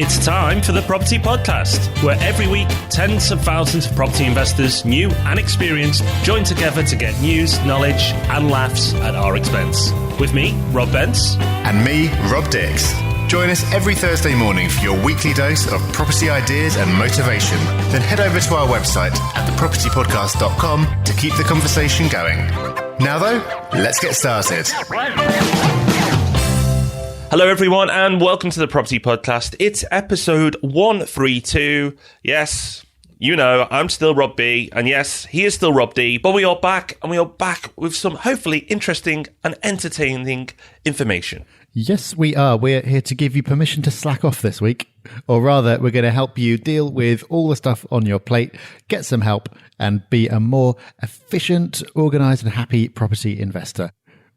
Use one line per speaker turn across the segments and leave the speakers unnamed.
It's time for the Property Podcast, where every week tens of thousands of property investors, new and experienced, join together to get news, knowledge and laughs at our expense. With me, Rob Bence.
And me, Rob Dix. Join us every Thursday morning for your weekly dose of property ideas and motivation. Then head over to our website at thepropertypodcast.com to keep the conversation going. Now though, let's get started.
Hello everyone and welcome to the Property Podcast. It's episode 132. Yes, you know, I'm still Rob B, and yes, he is still Rob D, but we are back, and we are back with some hopefully interesting and entertaining information.
Yes, we are. We're here to give you permission to slack off this week, or rather, we're going to help you deal with all the stuff on your plate, get some help, and be a more efficient, organised and happy property investor.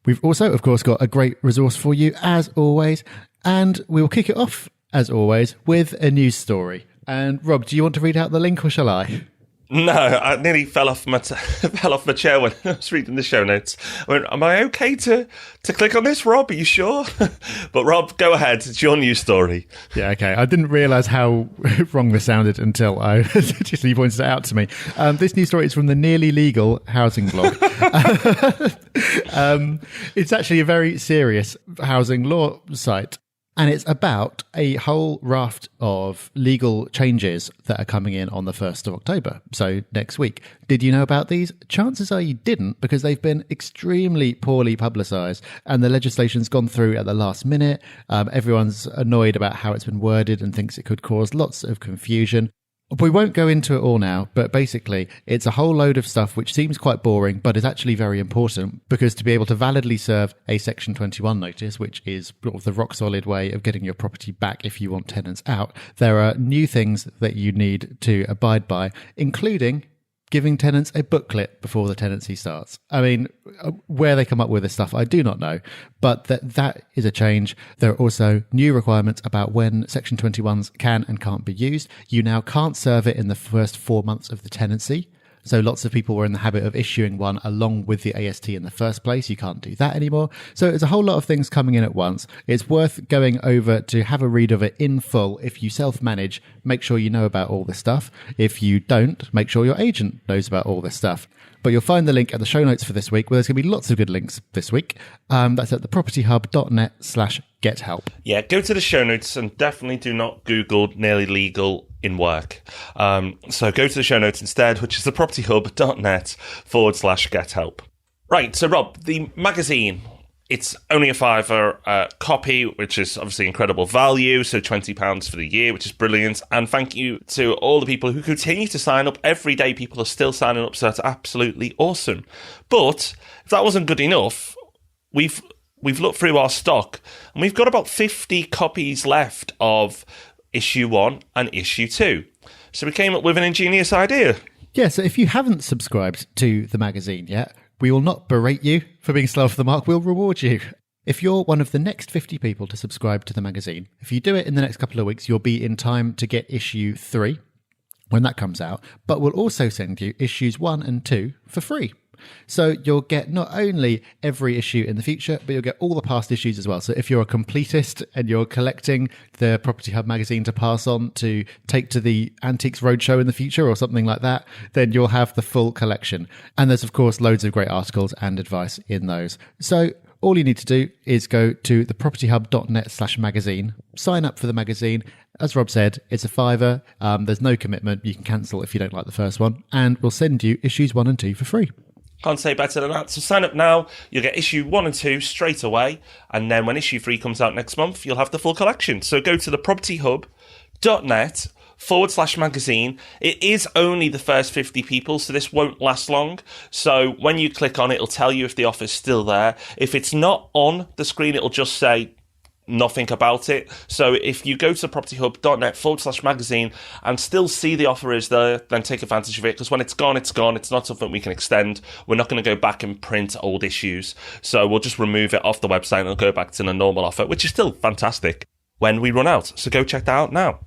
We've also, of course, got a great resource for you, as always, and we will kick it off, as always, with a news story. And Rob, do you want to read out the link, or shall I?
No, I nearly fell off my chair when I was reading the show notes. I went, am I okay to click on this, Rob? Are you sure? But Rob, go ahead. It's your news story.
Yeah, okay. I didn't realise how wrong this sounded until you pointed it out to me. This news story is from the Nearly Legal housing blog. It's actually a very serious housing law site. And it's about a whole raft of legal changes that are coming in on the 1st of October, so next week. Did you know about these? Chances are you didn't, because they've been extremely poorly publicised and the legislation's gone through at the last minute. Everyone's annoyed about how it's been worded and thinks it could cause lots of confusion. We won't go into it all now, but basically it's a whole load of stuff which seems quite boring, but is actually very important, because to be able to validly serve a Section 21 notice, which is sort of the rock solid way of getting your property back if you want tenants out, there are new things that you need to abide by, including giving tenants a booklet before the tenancy starts. I mean, where they come up with this stuff, I do not know, but that is a change. There are also new requirements about when Section 21s can and can't be used. You now can't serve it in the first 4 months of the tenancy. So lots of people were in the habit of issuing one along with the AST in the first place. You can't do that anymore. So there's a whole lot of things coming in at once. It's worth going over to have a read of it in full. If you self-manage, make sure you know about all this stuff. If you don't, make sure your agent knows about all this stuff. But you'll find the link at the show notes for this week, where there's going to be lots of good links this week. That's at thepropertyhub.net/gethelp.
Yeah, go to the show notes and definitely do not Google Nearly Legal in work. So go to the show notes instead, which is thepropertyhub.net/gethelp. Right, so Rob, the magazine, it's only a £5 copy, which is obviously incredible value, so £20 for the year, which is brilliant. And thank you to all the people who continue to sign up. Every day people are still signing up, so that's absolutely awesome. But if that wasn't good enough, we've looked through our stock, and we've got about 50 copies left of issue 1 and issue 2. So we came up with an ingenious idea.
Yeah, so if you haven't subscribed to the magazine yet, we will not berate you for being slow off the mark. We'll reward you. If you're one of the next 50 people to subscribe to the magazine, if you do it in the next couple of weeks, you'll be in time to get issue 3 when that comes out. But we'll also send you issues 1 and 2 for free. So you'll get not only every issue in the future, but you'll get all the past issues as well. So if you're a completist and you're collecting the Property Hub magazine to pass on to take to the Antiques Roadshow in the future or something like that, then you'll have the full collection. And there's, of course, loads of great articles and advice in those. So all you need to do is go to thepropertyhub.net/magazine, sign up for the magazine. As Rob said, it's a £5. There's no commitment. You can cancel if you don't like the first one. And we'll send you issues 1 and 2 for free.
Can't say better than that. So sign up now. You'll get issue 1 and 2 straight away. And then when issue 3 comes out next month, you'll have the full collection. So go to thepropertyhub.net/magazine. It is only the first 50 people, so this won't last long. So when you click on it, it'll tell you if the offer's still there. If it's not on the screen, it'll just say nothing about it. So if you go to propertyhub.net/magazine and still see the offer is there, then take advantage of it, because when it's gone, it's gone. It's not something we can extend. We're not going to go back and print old issues. So we'll just remove it off the website and it'll go back to the normal offer, which is still fantastic when we run out. So go check that out now.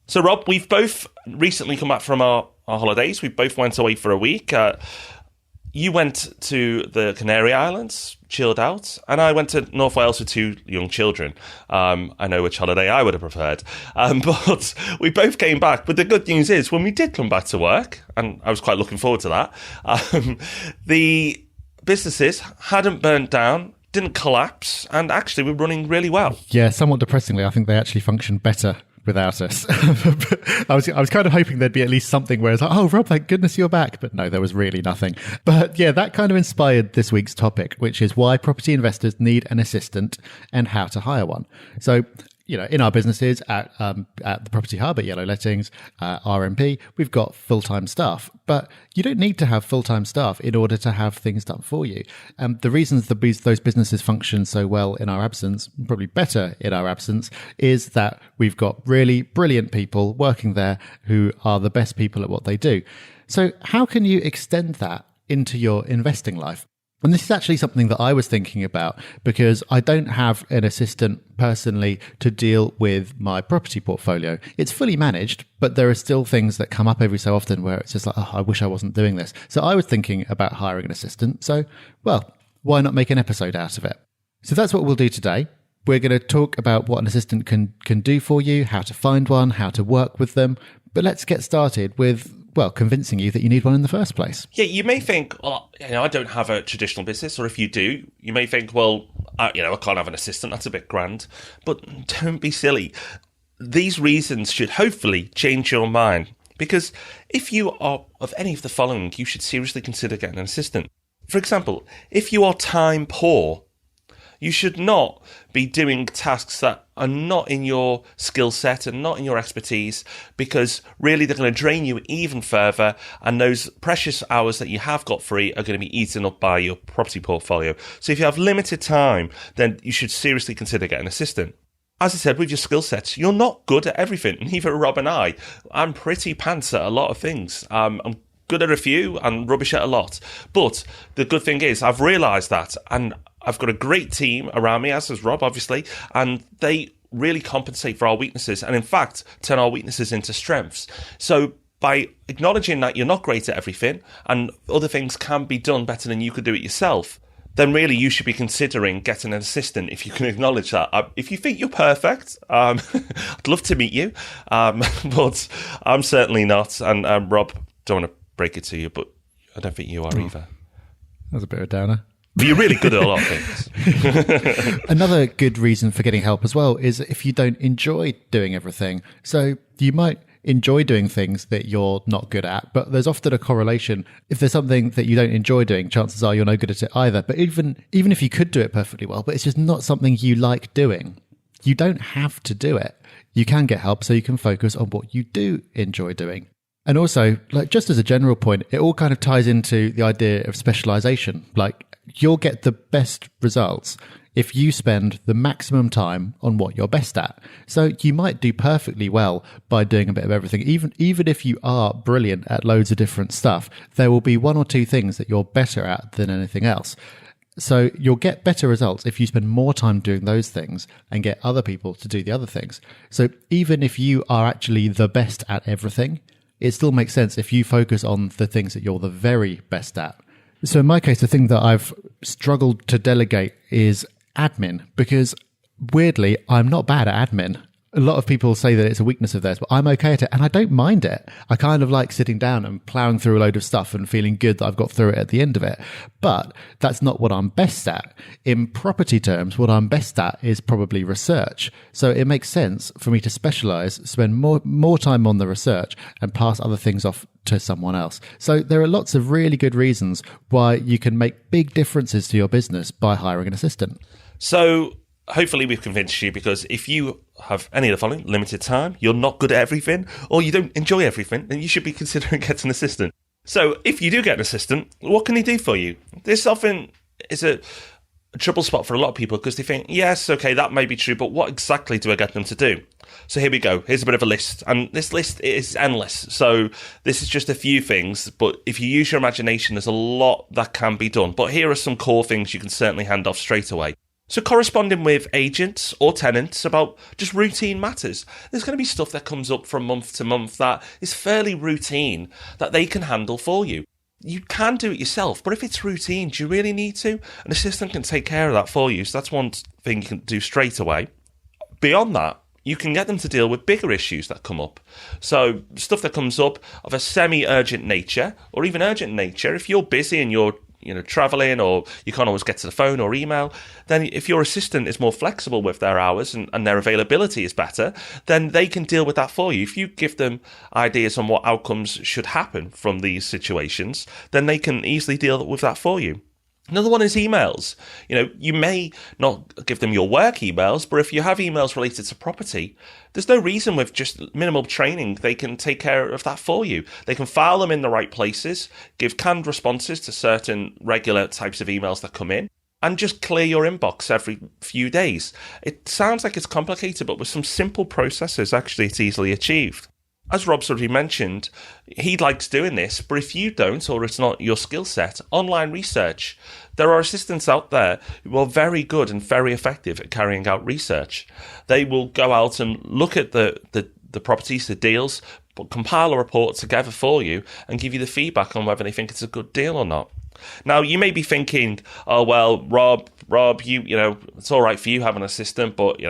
So Rob, we've both recently come back from our holidays. We both went away for a week. you went to the Canary Islands, chilled out, and I went to North Wales with 2 young children. I know which holiday I would have preferred. But we both came back. But the good news is, when we did come back to work, and I was quite looking forward to that, the businesses hadn't burnt down, didn't collapse, and actually were running really well.
Yeah, somewhat depressingly, I think they actually function better without us. I was kind of hoping there'd be at least something where it's like, oh, Rob, thank goodness you're back. But no, there was really nothing. But yeah, that kind of inspired this week's topic, which is why property investors need an assistant and how to hire one. So, in our businesses at the Property Hub, at Yellow Lettings, RMP, we've got full-time staff, but you don't need to have full-time staff in order to have things done for you. The reasons that those businesses function so well in our absence, probably better in our absence, is that we've got really brilliant people working there who are the best people at what they do. So how can you extend that into your investing life? And this is actually something that I was thinking about, because I don't have an assistant personally to deal with my property portfolio. It's fully managed, but there are still things that come up every so often where it's just like, oh, I wish I wasn't doing this. So I was thinking about hiring an assistant. So, well, why not make an episode out of it? So that's what we'll do today. We're going to talk about what an assistant can do for you, how to find one, how to work with them. But let's get started with, well, convincing you that you need one in the first place.
Yeah, you may think, well, I don't have a traditional business, or if you do, you may think, well, I can't have an assistant, that's a bit grand. But don't be silly. These reasons should hopefully change your mind, because if you are of any of the following, you should seriously consider getting an assistant. For example, if you are time poor, you should not be doing tasks that are not in your skill set and not in your expertise, because really they're going to drain you even further, and those precious hours that you have got free are going to be eaten up by your property portfolio. So if you have limited time, then you should seriously consider getting an assistant. As I said, with your skill sets, you're not good at everything. Neither Rob and I. I'm pretty pants at a lot of things. I'm good at a few and rubbish at a lot. But the good thing is I've realised that, and I've got a great team around me, as does Rob, obviously, and they really compensate for our weaknesses and, in fact, turn our weaknesses into strengths. So by acknowledging that you're not great at everything and other things can be done better than you could do it yourself, then really you should be considering getting an assistant if you can acknowledge that. If you think you're perfect, I'd love to meet you, but I'm certainly not. And Rob, don't want to break it to you, but I don't think you are either.
That was a bit of a downer.
But you're really good at a lot of things.
Another good reason for getting help as well is if you don't enjoy doing everything. So you might enjoy doing things that you're not good at, but there's often a correlation. If there's something that you don't enjoy doing, chances are you're no good at it either. But even if you could do it perfectly well, but it's just not something you like doing, you don't have to do it. You can get help so you can focus on what you do enjoy doing. And also, like, just as a general point, it all kind of ties into the idea of specialization. Like, you'll get the best results if you spend the maximum time on what you're best at. So you might do perfectly well by doing a bit of everything. Even if you are brilliant at loads of different stuff, there will be one or two things that you're better at than anything else. So you'll get better results if you spend more time doing those things and get other people to do the other things. So even if you are actually the best at everything, it still makes sense if you focus on the things that you're the very best at. So in my case, the thing that I've struggled to delegate is admin, because weirdly, I'm not bad at admin. A lot of people say that it's a weakness of theirs, but I'm okay at it and I don't mind it. I kind of like sitting down and plowing through a load of stuff and feeling good that I've got through it at the end of it. But that's not what I'm best at. In property terms, what I'm best at is probably research. So it makes sense for me to specialize, spend more time on the research and pass other things off to someone else. So there are lots of really good reasons why you can make big differences to your business by hiring an assistant.
So hopefully we've convinced you, because if you have any of the following: limited time, you're not good at everything, or you don't enjoy everything, then you should be considering getting an assistant. So if you do get an assistant, what can he do for you? This often is a trouble spot for a lot of people, because they think, yes, okay, that may be true, but what exactly do I get them to do? So here we go. Here's a bit of a list, and this list is endless. So this is just a few things, but if you use your imagination, there's a lot that can be done. But here are some core things you can certainly hand off straight away. So corresponding with agents or tenants about just routine matters. There's going to be stuff that comes up from month to month that is fairly routine that they can handle for you. You can do it yourself, but if it's routine, do you really need to? An assistant can take care of that for you, so that's one thing you can do straight away. Beyond that, you can get them to deal with bigger issues that come up. So stuff that comes up of a semi-urgent nature, or even urgent nature. If you're busy and you're traveling, or you can't always get to the phone or email, then if your assistant is more flexible with their hours and their availability is better, then they can deal with that for you. If you give them ideas on what outcomes should happen from these situations, then they can easily deal with that for you. Another one is emails. You may not give them your work emails, but if you have emails related to property, there's no reason with just minimal training they can take care of that for you. They can file them in the right places, give canned responses to certain regular types of emails that come in, and just clear your inbox every few days. It sounds like it's complicated, but with some simple processes, actually, it's easily achieved. As Rob's already mentioned, he likes doing this, but if you don't, or it's not your skill set, online research. There are assistants out there who are very good and very effective at carrying out research. They will go out and look at the properties, the deals, but compile a report together for you and give you the feedback on whether they think it's a good deal or not. Now, you may be thinking, oh, well, Rob, it's all right for you having an assistant, but,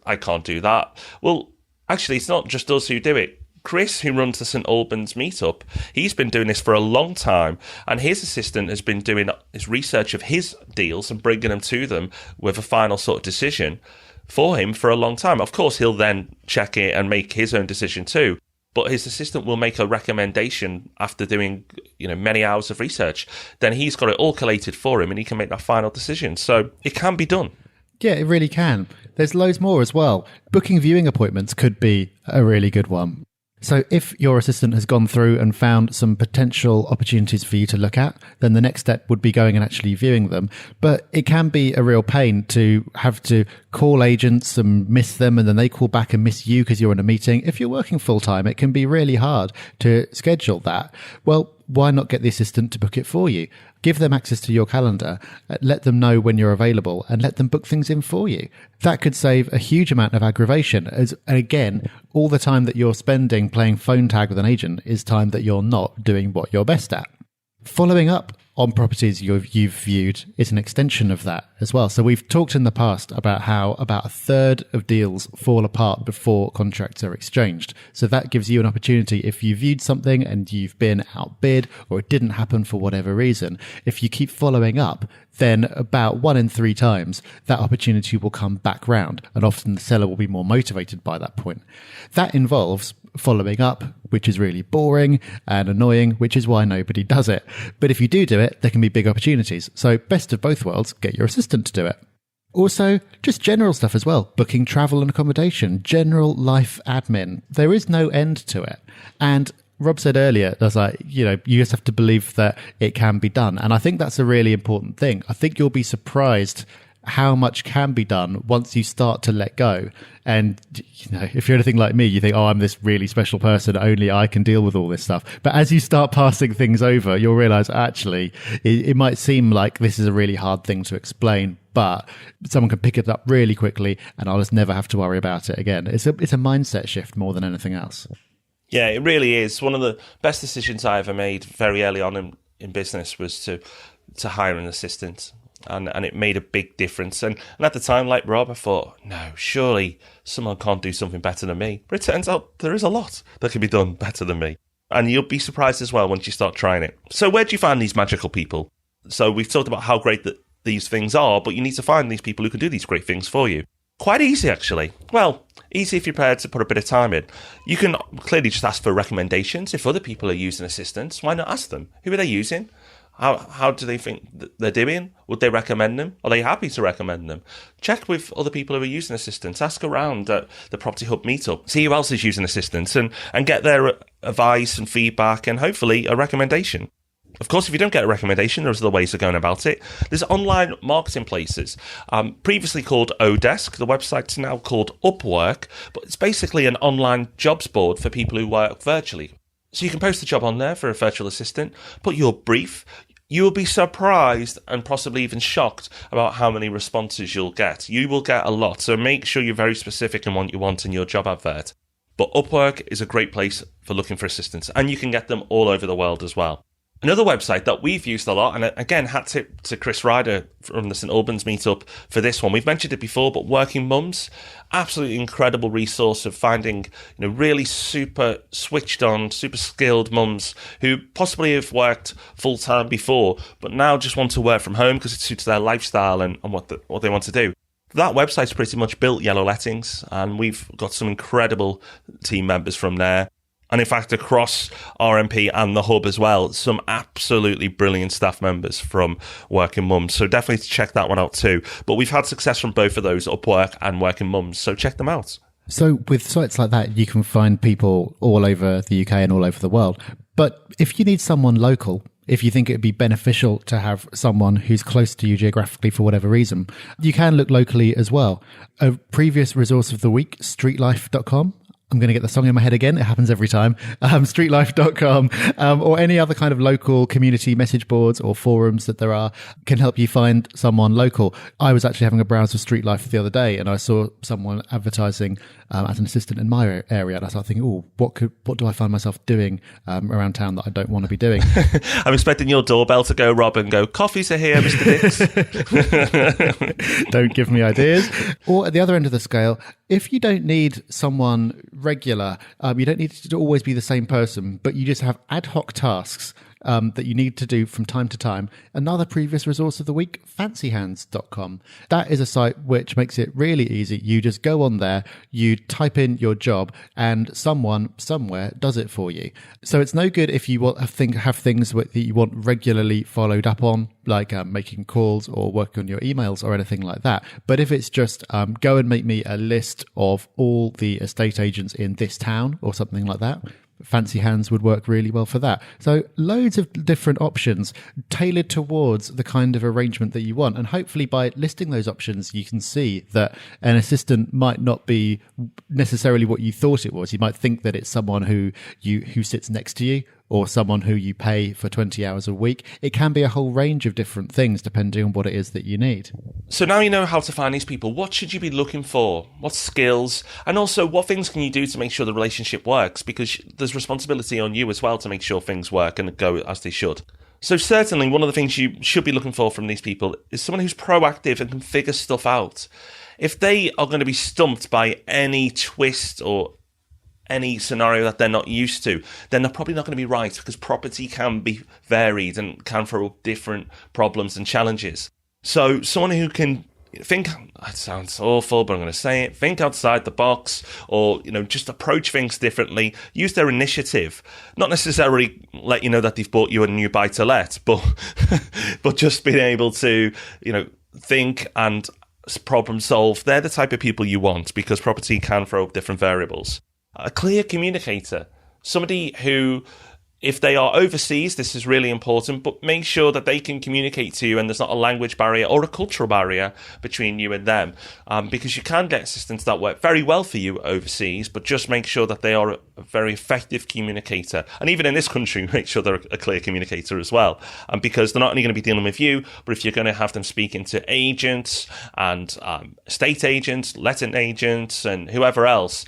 I can't do that. Well, actually, it's not just us who do it. Chris, who runs the St Albans meetup, he's been doing this for a long time, and his assistant has been doing his research of his deals and bringing them to them with a final sort of decision for him for a long time. Of course, he'll then check it and make his own decision too, but his assistant will make a recommendation after doing many hours of research. Then he's got it all collated for him, and he can make that final decision. So it can be done.
Yeah, it really can. There's loads more as well. Booking viewing appointments could be a really good one. So if your assistant has gone through and found some potential opportunities for you to look at, then the next step would be going and actually viewing them. But it can be a real pain to have to call agents and miss them, and then they call back and miss you because you're in a meeting. If you're working full time, it can be really hard to schedule that. Well, why not get the assistant to book it for you? Give them access to your calendar, let them know when you're available, and let them book things in for you. That could save a huge amount of aggravation, as, again, all the time that you're spending playing phone tag with an agent is time that you're not doing what you're best at. Following up on properties you've viewed is an extension of that as well. So we've talked in the past about how about a third of deals fall apart before contracts are exchanged. So that gives you an opportunity if you viewed something and you've been outbid or it didn't happen for whatever reason. If you keep following up, then about 1 in 3 times that opportunity will come back round, and often the seller will be more motivated by that point. That involves following up, which is really boring and annoying, which is why nobody does it. But if you do it, there can be big opportunities. So best of both worlds, get your assistant to do it. Also, just general stuff as well. Booking travel and accommodation, general life admin. There is no end to it. And Rob said earlier, there's you just have to believe that it can be done. And I think that's a really important thing. I think you'll be surprised how much can be done once you start to let go. And, if you're anything like me, you think, oh, I'm this really special person, only I can deal with all this stuff. But as you start passing things over, you'll realize actually it might seem like this is a really hard thing to explain, but someone can pick it up really quickly and I'll just never have to worry about it again. It's a mindset shift more than anything else.
Yeah, it really is. One of the best decisions I ever made very early on in business was to hire an assistant. And it made a big difference. And at the time, like Rob, I thought, no, surely someone can't do something better than me. But it turns out there is a lot that can be done better than me. And you'll be surprised as well once you start trying it. So where do you find these magical people? So we've talked about how great that these things are, but you need to find these people who can do these great things for you. Quite easy, actually. Well, easy if you're prepared to put a bit of time in. You can clearly just ask for recommendations. If other people are using assistants, why not ask them? Who are they using? How do they think they're doing? Would they recommend them? Are they happy to recommend them? Check with other people who are using assistants. Ask around at the Property Hub meetup. See who else is using assistants and get their advice and feedback and hopefully a recommendation. Of course, if you don't get a recommendation, there's other ways of going about it. There's online marketing places, previously called Odesk. The website's now called Upwork, but it's basically an online jobs board for people who work virtually. So you can post a job on there for a virtual assistant, put your brief. You will be surprised and possibly even shocked about how many responses you'll get. You will get a lot, so make sure you're very specific in what you want in your job advert. But Upwork is a great place for looking for assistants, and you can get them all over the world as well. Another website that we've used a lot, and again, hat tip to Chris Ryder from the St Albans meetup for this one. We've mentioned it before, but Working Mums, absolutely incredible resource of finding, really super switched on, super skilled mums who possibly have worked full time before, but now just want to work from home because it suits their lifestyle and what they want to do. That website's pretty much built Yellow Lettings, and we've got some incredible team members from there. And in fact, across RMP and the Hub as well, some absolutely brilliant staff members from Working Mums. So definitely check that one out too. But we've had success from both of those, Upwork and Working Mums. So check them out.
So with sites like that, you can find people all over the UK and all over the world. But if you need someone local, if you think it'd be beneficial to have someone who's close to you geographically for whatever reason, you can look locally as well. A previous resource of the week, streetlife.com. I'm going to get the song in my head again. It happens every time. Streetlife.com or any other kind of local community message boards or forums that there are can help you find someone local. I was actually having a browse of Streetlife the other day and I saw someone advertising as an assistant in my area. And I started thinking, what do I find myself doing around town that I don't want to be doing?
I'm expecting your doorbell to go, Rob, and go, coffees are here, Mr.
Dix. Don't give me ideas. Or at the other end of the scale, if you don't need someone regular, you don't need to always be the same person, but you just have ad hoc tasks that you need to do from time to time. Another previous resource of the week, fancyhands.com. That is a site which makes it really easy. You just go on there, you type in your job, and someone somewhere does it for you. So it's no good if you have things that you want regularly followed up on, like making calls or working on your emails or anything like that. But if it's just go and make me a list of all the estate agents in this town or something like that, Fancy Hands would work really well for that. So loads of different options tailored towards the kind of arrangement that you want. And hopefully by listing those options, you can see that an assistant might not be necessarily what you thought it was. You might think that it's someone who sits next to you or someone who you pay for 20 hours a week. It can be a whole range of different things depending on what it is that you need.
So now you know how to find these people. What should you be looking for? What skills? And also, what things can you do to make sure the relationship works? Because there's responsibility on you as well to make sure things work and go as they should. So certainly one of the things you should be looking for from these people is someone who's proactive and can figure stuff out. If they are going to be stumped by any twist or any scenario that they're not used to, then they're probably not going to be right, because property can be varied and can throw up different problems and challenges. So someone who can think, that sounds awful, but I'm going to say it, think outside the box, or just approach things differently, use their initiative, not necessarily let you know that they've bought you a new buy-to-let, but just being able to think and problem solve. They're the type of people you want, because property can throw up different variables. A clear communicator, somebody who, if they are overseas, this is really important, but make sure that they can communicate to you and there's not a language barrier or a cultural barrier between you and them, because you can get assistants that work very well for you overseas, but just make sure that they are a very effective communicator. And even in this country, make sure they're a clear communicator as well, because they're not only going to be dealing with you, but if you're going to have them speaking to agents and estate agents, letting agents, and whoever else,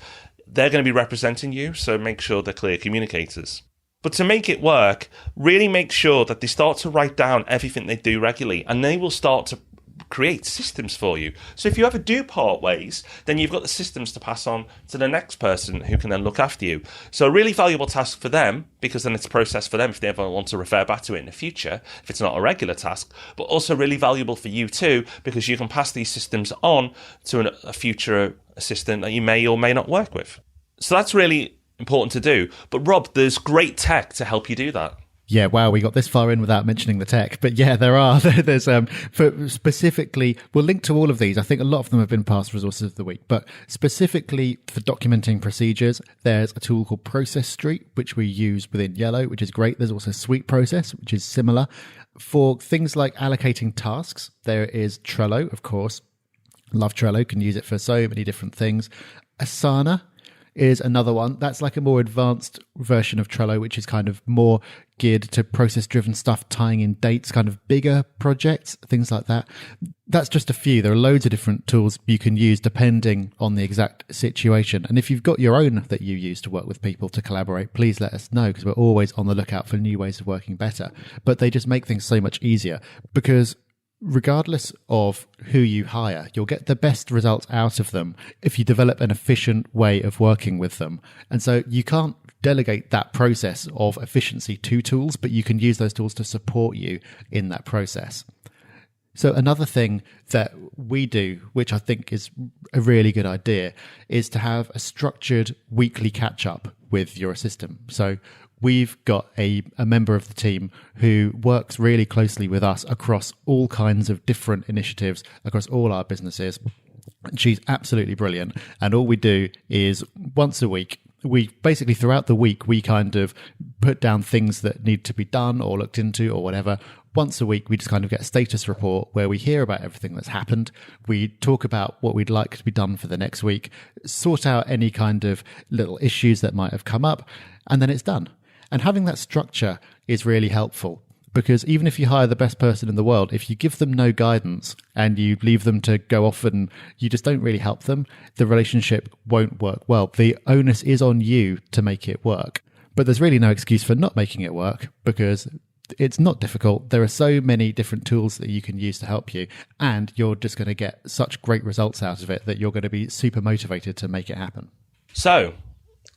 they're going to be representing you, so make sure they're clear communicators. But to make it work, really make sure that they start to write down everything they do regularly, and they will start to create systems for you. So if you ever do part ways, then you've got the systems to pass on to the next person who can then look after you. So a really valuable task for them, because then it's a process for them if they ever want to refer back to it in the future, if it's not a regular task, but also really valuable for you too, because you can pass these systems on to a future assistant that you may or may not work with. So that's really important to do. But Rob, there's great tech to help you do that.
Yeah, wow, we got this far in without mentioning the tech. But yeah, there's for specifically, we'll link to all of these. I think a lot of them have been past resources of the week, but specifically for documenting procedures, there's a tool called Process Street, which we use within Yellow, which is great. There's also Sweet Process, which is similar. For things like allocating tasks, there is Trello, of course. Love Trello, can use it for so many different things. Asana is another one. That's like a more advanced version of Trello, which is kind of more geared to process-driven stuff, tying in dates, kind of bigger projects, things like that. That's just a few. There are loads of different tools you can use depending on the exact situation. And if you've got your own that you use to work with people to collaborate, please let us know, because we're always on the lookout for new ways of working better. But they just make things so much easier, because regardless of who you hire, you'll get the best results out of them if you develop an efficient way of working with them. And so you can't delegate that process of efficiency to tools, but you can use those tools to support you in that process. So another thing that we do, which I think is a really good idea, is to have a structured weekly catch-up with your assistant. So we've got a member of the team who works really closely with us across all kinds of different initiatives, across all our businesses. She's absolutely brilliant. And all we do is once a week, we basically throughout the week, we kind of put down things that need to be done or looked into or whatever. Once a week, we just kind of get a status report where we hear about everything that's happened. We talk about what we'd like to be done for the next week, sort out any kind of little issues that might have come up, and then it's done. And having that structure is really helpful, because even if you hire the best person in the world, if you give them no guidance and you leave them to go off and you just don't really help them, the relationship won't work well. The onus is on you to make it work. But there's really no excuse for not making it work, because it's not difficult. There are so many different tools that you can use to help you, and you're just going to get such great results out of it that you're going to be super motivated to make it happen.
So,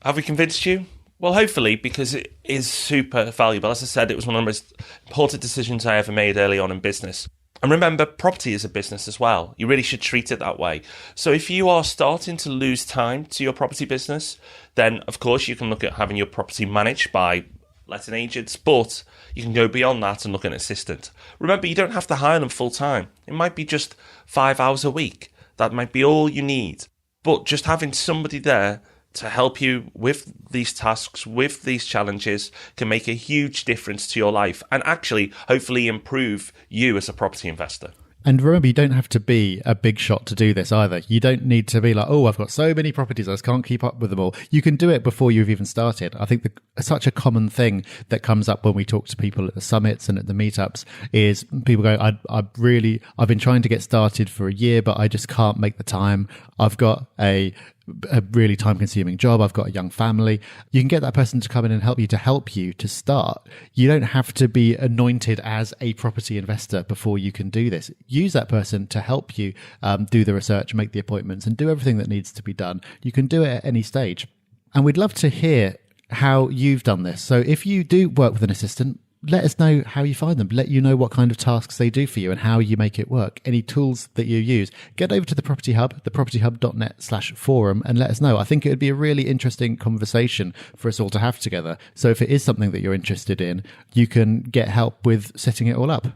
have we convinced you? Well, hopefully, because it is super valuable. As I said, it was one of the most important decisions I ever made early on in business. And remember, property is a business as well. You really should treat it that way. So if you are starting to lose time to your property business, then of course you can look at having your property managed by letting agents, but you can go beyond that and look at an assistant. Remember, you don't have to hire them full time. It might be just 5 hours a week. That might be all you need. But just having somebody there to help you with these tasks, with these challenges, can make a huge difference to your life and actually hopefully improve you as a property investor.
And remember, you don't have to be a big shot to do this either. You don't need to be like, oh, I've got so many properties, I just can't keep up with them all. You can do it before you've even started. I think such a common thing that comes up when we talk to people at the summits and at the meetups is people go, I've been trying to get started for a year, but I just can't make the time. I've got a really time-consuming job. I've got a young family. You can get that person to come in and help you to start. You don't have to be anointed as a property investor before you can do this. Use that person to help you do the research, make the appointments, and do everything that needs to be done. You can do it at any stage. And we'd love to hear how you've done this. So if you do work with an assistant, let us know how you find them. Let you know what kind of tasks they do for you and how you make it work. Any tools that you use. Get over to the Property Hub, thepropertyhub.net/forum, and let us know. I think it would be a really interesting conversation for us all to have together. So if it is something that you're interested in, you can get help with setting it all up.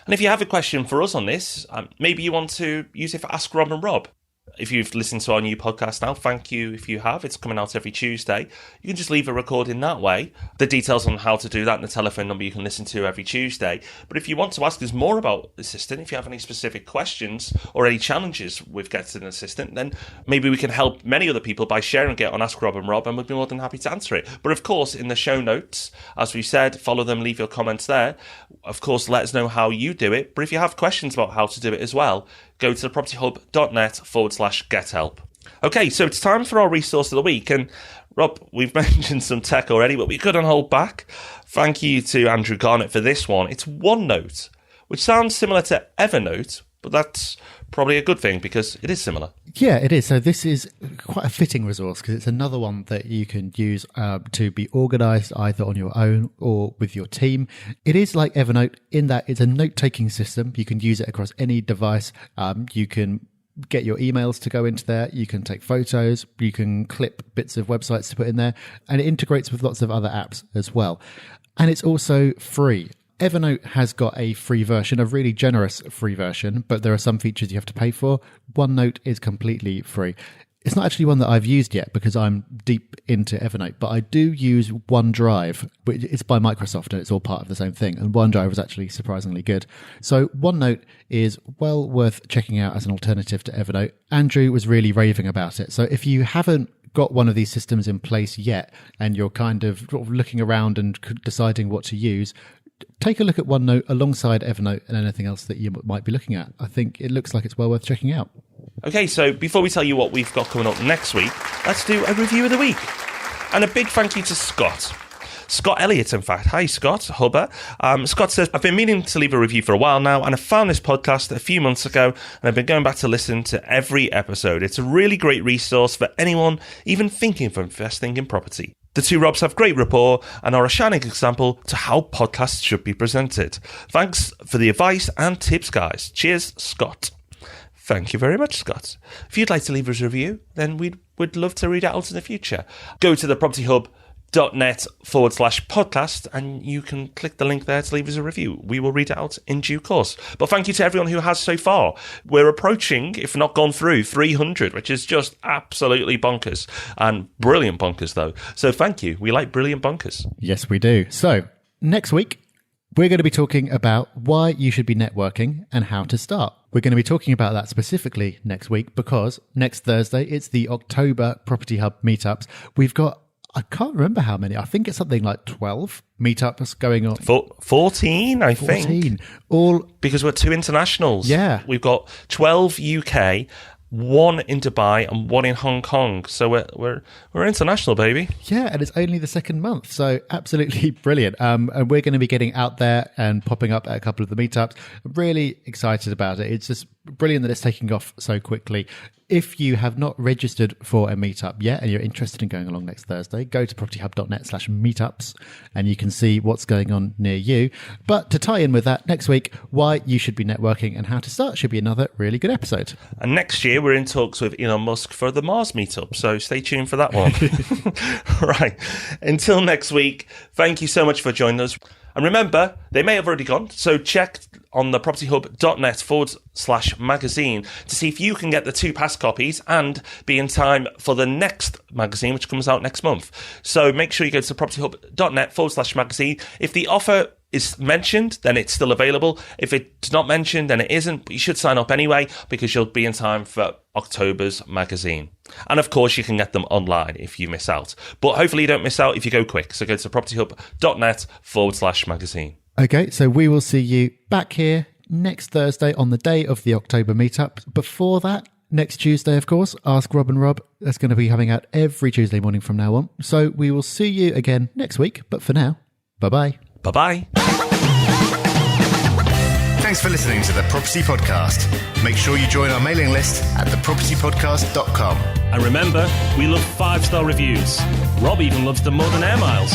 And if you have a question for us on this, maybe you want to use it for Ask Rob and Rob. If you've listened to our new podcast now, thank you if you have. It's coming out every Tuesday. You can just leave a recording that way. The details on how to do that and the telephone number you can listen to every Tuesday. But if you want to ask us more about Assistant, if you have any specific questions or any challenges with getting an assistant, then maybe we can help many other people by sharing it on Ask Rob and Rob, and we'd be more than happy to answer it. But of course, in the show notes, as we said, follow them, leave your comments there. Of course, let us know how you do it. But if you have questions about how to do it as well, go to thepropertyhub.net/get-help. Okay, so it's time for our resource of the week. And Rob, we've mentioned some tech already, but we couldn't hold back. Thank you to Andrew Garnett for this one. It's OneNote, which sounds similar to Evernote, but that's probably a good thing because it is similar.
Yeah, it is. So this is quite a fitting resource because it's another one that you can use to be organized either on your own or with your team. It is like Evernote in that it's a note-taking system. You can use it across any device. You can get your emails to go into there. You can take photos. You can clip bits of websites to put in there. And it integrates with lots of other apps as well. And it's also free. Evernote has got a free version, a really generous free version, but there are some features you have to pay for. OneNote is completely free. It's not actually one that I've used yet because I'm deep into Evernote, but I do use OneDrive. It's by Microsoft and it's all part of the same thing. And OneDrive is actually surprisingly good. So OneNote is well worth checking out as an alternative to Evernote. Andrew was really raving about it. So if you haven't got one of these systems in place yet and you're kind of looking around and deciding what to use, take a look at OneNote alongside Evernote and anything else that you might be looking at. I think it looks like it's well worth checking out.
Okay, so before we tell you what we've got coming up next week, let's do a review of the week. And a big thank you to Scott Elliott, in fact. Hi, Scott Hubber. Scott says, I've been meaning to leave a review for a while now, and I found this podcast a few months ago, and I've been going back to listen to every episode. It's a really great resource for anyone even thinking of investing in property. The two Robs have great rapport and are a shining example to how podcasts should be presented. Thanks for the advice and tips, guys. Cheers, Scott. Thank you very much, Scott. If you'd like to leave us a review, then we'd love to read it out in the future. Go to the propertyhub.net/podcast and you can click the link there to leave us a review. We will read it out in due course. But thank you to everyone who has so far. We're approaching, if not gone through, 300, which is just absolutely bonkers. And brilliant bonkers, though. So thank you. We like brilliant bonkers.
Yes, we do. So next week, we're going to be talking about why you should be networking and how to start. We're going to be talking about that specifically next week because next Thursday, it's the October Property Hub meetups. We've got, I can't remember how many. I think it's something like 12 meetups going on.
14, I think.
14. All
because we're two internationals.
Yeah.
We've got 12 UK, 1 in Dubai and 1 in Hong Kong. So we're international, baby.
Yeah, and it's only the second month. So absolutely brilliant. And we're going to be getting out there and popping up at a couple of the meetups. I'm really excited about it. It's just brilliant that it's taking off so quickly. If you have not registered for a meetup yet and you're interested in going along next Thursday, go to propertyhub.net/meetups and you can see what's going on near you. But to tie in with that, next week, why you should be networking and how to start should be another really good episode.
And next year, we're in talks with Elon Musk for the Mars meetup. So stay tuned for that one. Right. Until next week, thank you so much for joining us. And remember, they may have already gone, so check on the propertyhub.net/magazine to see if you can get the 2 past copies and be in time for the next magazine, which comes out next month. So make sure you go to propertyhub.net/magazine. If the offer is mentioned, then it's still available. If it's not mentioned, then it isn't. But you should sign up anyway because you'll be in time for October's magazine. And of course, you can get them online if you miss out. But hopefully you don't miss out if you go quick. So go to propertyhub.net/magazine.
Okay, so we will see you back here next Thursday on the day of the October meetup. Before that, next Tuesday, of course, Ask Rob and Rob. That's going to be having out every Tuesday morning from now on. So we will see you again next week. But for now, bye-bye.
Bye-bye.
Thanks for listening to the Property Podcast. Make sure you join our mailing list at thepropertypodcast.com.
And remember, we love 5-star reviews. Rob even loves them more than air miles.